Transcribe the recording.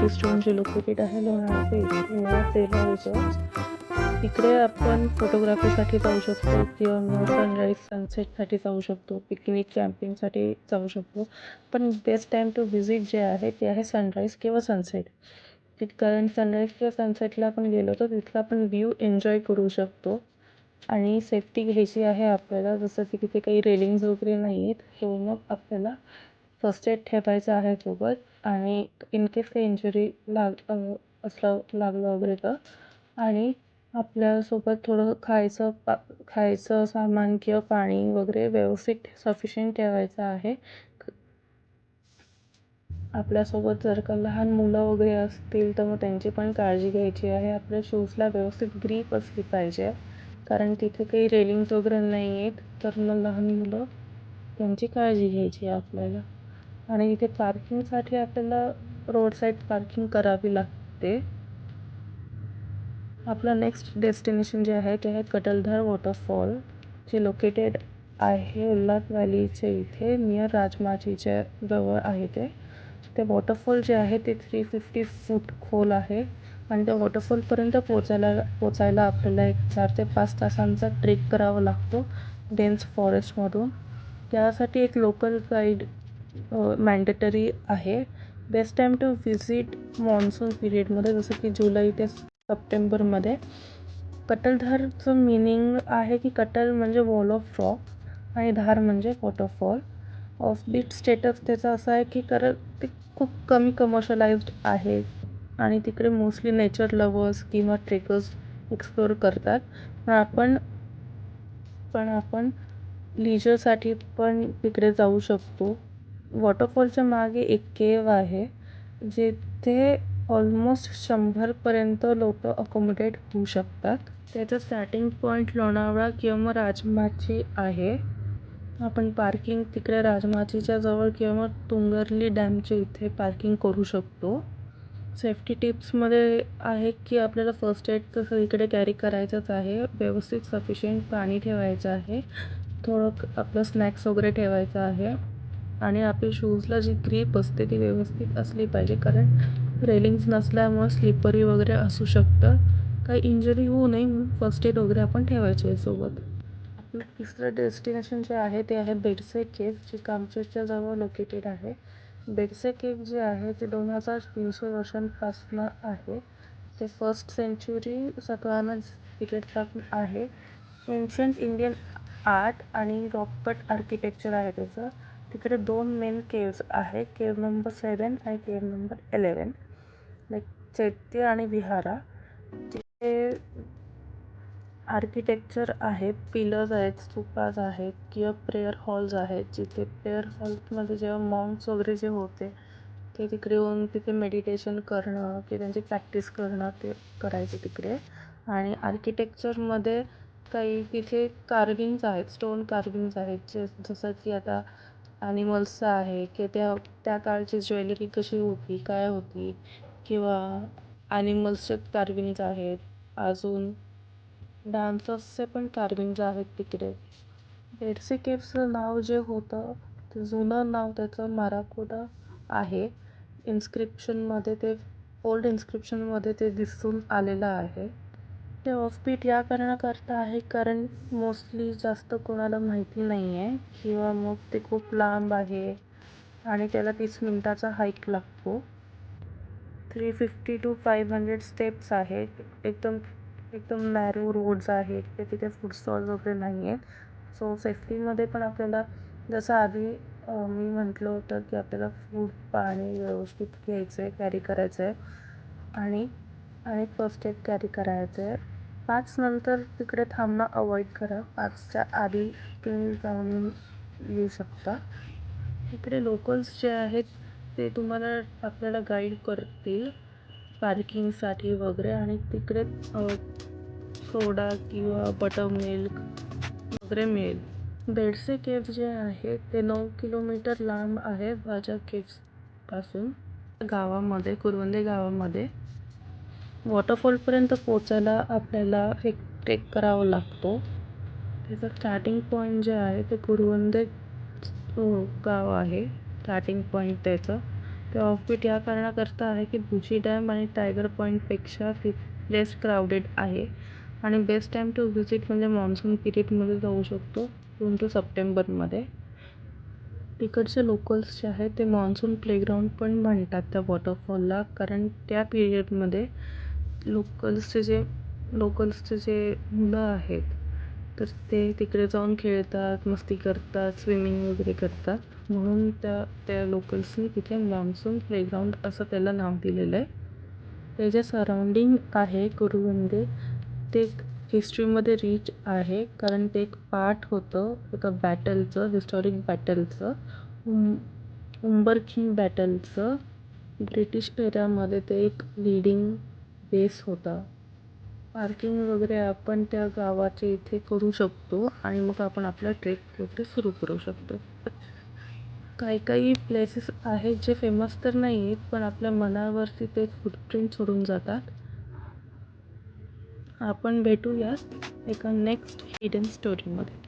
Stone जे located आहे लोणावळा सेला resort. तिकडे आपण फोटोग्राफीसाठी जाऊ शकतो किंवा मग सनराईज सनसेटसाठी जाऊ शकतो, पिकनिक कॅम्पिंगसाठी जाऊ शकतो. पण बेस्ट टाईम टू व्हिजिट जे आहे ते आहे सनराईज किंवा सनसेट. कारण सनराईज किंवा सनसेटला आपण गेलो तर तिथला आपण व्ह्यू एन्जॉय करू शकतो. आणि सेफ्टी घ्यायची आहे आपल्याला, जसं की तिथे काही रेलिंग्स वगैरे नाही आहेत, किंवा मग आपल्याला फर्स्ट एड ठेवायचं आहे सोबत. आणि इन केस काही इंजुरी लागलं वगैरे तर. आणि आपल्यासोबत थोडं खायचं सामान किंवा पाणी वगैरे व्यवस्थित सफिशियंट ठेवायचं आहे. आपल्यासोबत जर का लहान मुलं वगैरे असतील तर मग त्यांची पण काळजी घ्यायची आहे. आपल्या शूजला व्यवस्थित ग्रीप असली पाहिजे, कारण तिथे काही रेलिंग्स वगैरे नाही आहेत, तर मग लहान मुलं त्यांची काळजी घ्यायची आहे आपल्याला. आणि इथे पार्किंगसाठी आपल्याला रोड साईड पार्किंग करावी लागते. आपलं नेक्स्ट डेस्टिनेशन जे आहे ते आहे कटलधार वॉटरफॉल, जे लोकेटेड आहे उल्हास व्हॅलीच्या इथे नियर राजमाचीच्या जवळ आहे. ते वॉटरफॉल जे आहे ते 350 फूट खोल आहे. आणि त्या वॉटरफॉलपर्यंत पोचायला आपल्याला 4 ते 5 तासांचा ट्रेक करावा लागतो डेन्स फॉरेस्टमधून. त्यासाठी एक लोकल गाईड मॅन्डेटरी आहे. Best time to visit monsoon पिरियडमध्ये, जसं की जुलै ते सप्टेंबरमध्ये. कटलधारचं मिनिंग आहे की कटल म्हणजे वॉल ऑफ रॉक आणि धार म्हणजे वॉटरफॉल. ऑफबीट स्टेटस त्याचा असा आहे की कारण ते खूप कमी कमर्शलाइज्ड आहे आणि तिकडे मोस्टली नेचर लवर्स किंवा ट्रेकर्स एक्सप्लोअर करतात. पण आपण लीजरसाठी पण तिकडे जाऊ शकतो. वॉटरफॉलच्या मागे एक केव आहे, जिथे ऑलमोस्ट 100पर्यंत लोक अकोमोडेट होऊ शकतात. त्याचं स्टार्टिंग पॉईंट लोणावळा किंवा मग राजमाची आहे. आपण पार्किंग तिकडे राजमाचीच्या जवळ किंवा मग तुंगरली डॅमच्या इथे पार्किंग करू शकतो. सेफ्टी टिप्समध्ये आहे की आपल्याला फर्स्ट एड तर इकडे कॅरी करायचंच आहे. व्यवस्थित सफिशियंट पाणी ठेवायचं आहे, थोडं आपलं स्नॅक्स वगैरे ठेवायचं आहे. आणि आपली शूजला जी ग्रीप असते ती व्यवस्थित असली पाहिजे, कारण रेलिंग्स नसल्यामुळे स्लिपरी वगैरे असू शकतं. काही इंजरी होऊ नये म्हणून फर्स्ट एड वगैरे आपण ठेवायचे आहे सोबत. आपलं तिसरं डेस्टिनेशन जे आहे ते आहे बेडसे केव्ह, जे कामचेच्या जवळ लोकेटेड आहे. बेडसे केव्ह जे आहे ते 2300 वर्षांपासून आहे. ते 1st सेंचुरी सगळ्यांना पिरियडपासून आहे. एन्शंट इंडियन आर्ट आणि रॉक कट आर्किटेक्चर आहे त्याचं. तिकडे 2 मेन केव्ज आहे, केव्ह नंबर 7 आणि केव्ह नंबर 11. लाईक चैत्य आणि विहारा. तिथे आर्किटेक्चर आहे, पिलर्स आहेत, स्तूपास आहेत किंवा प्रेयर हॉल्स आहेत, जिथे प्रेयर हॉल्समध्ये जेव्हा मॉन्क्स वगैरे जे होते ते तिकडे येऊन तिथे मेडिटेशन करणं किंवा त्यांची प्रॅक्टिस करणं ते करायचे तिकडे. आणि आर्किटेक्चरमध्ये काही तिथे कार्विंग्स आहेत, स्टोन कार्विंग्स आहेत, जसं की आता ॲनिमल्सचं आहे की त्या काळची ज्वेलरी कशी होती, काय होती, किंवा ॲनिमल्सचे कार्विंग्ज आहेत. अजून डान्सर्सचे पण कार्विंग्ज आहेत तिकडे. बेडसे केव्हचं नाव जे होतं ते जुनं नाव त्याचं माराकोडा आहे. इन्स्क्रिप्शनमध्ये ते ओल्ड इन्स्क्रिप्शनमध्ये ते दिसून आलेलं आहे. ते ऑफबीट या कारणाकरता आहे कारण मोस्टली जास्त कोणाला माहिती नाही आहे, किंवा मग ते खूप लांब आहे आणि त्याला 30 मिनिटाचा हाईक लागतो. 350 to 500 स्टेप्स आहेत. एकदम नॅरो रोड्स आहेत, ते तिथे फूड स्टॉल्स वगैरे नाही आहेत. सो सेफ्टीमध्ये पण आपल्याला जसं आधी मी म्हटलं होतं की आपल्याला फूड पाणी व्यवस्थित घ्यायचं आहे, कॅरी करायचं आहे. आणि फर्स्ट एड कॅरी करायचं आहे. 5 नंतर तिकडे थांबणं अवॉइड करा. 5च्या आधी तुम्ही जाऊन येऊ शकता. इकडे लोकल्स जे आहेत ते तुम्हाला आपल्याला गाईड करतील पार्किंगसाठी वगैरे. आणि तिकडे सोडा किंवा बटरमिल्क वगैरे मिळेल. बेडसे केव्ह जे आहे ते 9 किलोमीटर लांब आहे वाजा केव्हपासून, गावामध्ये कुरवंदे गावामध्ये. वॉटरफॉलपर्यंत पोचायला आपल्याला एक ट्रेक करावा लागतो. त्याचं स्टार्टिंग पॉईंट जे आहे ते कुरवंदे गाव आहे स्टार्टिंग पॉईंट त्याचं. ते ऑफबीट या कारणाकरता आहे की बुशी डॅम आणि टायगर पॉईंटपेक्षा लेस क्राऊडेड आहे आणि बेस्ट टाईम टू व्हिजिट म्हणजे मान्सून पिरियडमध्ये जाऊ शकतो, जून टू सप्टेंबरमध्ये. तिकडचे लोकल्स जे आहेत ते मान्सून प्लेग्राऊंड पण म्हणतात त्या वॉटरफॉलला, कारण त्या पिरियडमध्ये लोकल्सचे जे मुलं आहेत तर ते तिकडे जाऊन खेळतात, मस्ती करतात, स्विमिंग वगैरे करतात. म्हणून त्या लोकल्सनी तिथे मान्सून प्लेग्राऊंड असं त्याला नाव दिलेलं आहे. ते जे सराउंडिंग आहे कुरुवंदे ते हिस्ट्रीमध्ये रिच आहे, कारण ते एक पार्ट होतं एका बॅटलचं, हिस्टॉरिक बॅटलचं, उंबरखिंड बॅटलचं. ब्रिटिश एरामध्ये ते एक लीडिंग बेस होता. पार्किंग वगैरे आपण त्या गावाच्या इथे करू शकतो आणि मग आपण आपला ट्रेक वगैरे सुरू करू शकतो. काही प्लेसेस आहेत जे फेमस तर नाही आहेत, पण आपल्या मनावरती ते फुटप्रिंट सोडून जातात. आपण भेटूयात एका नेक्स्ट हिडन स्टोरीमध्ये.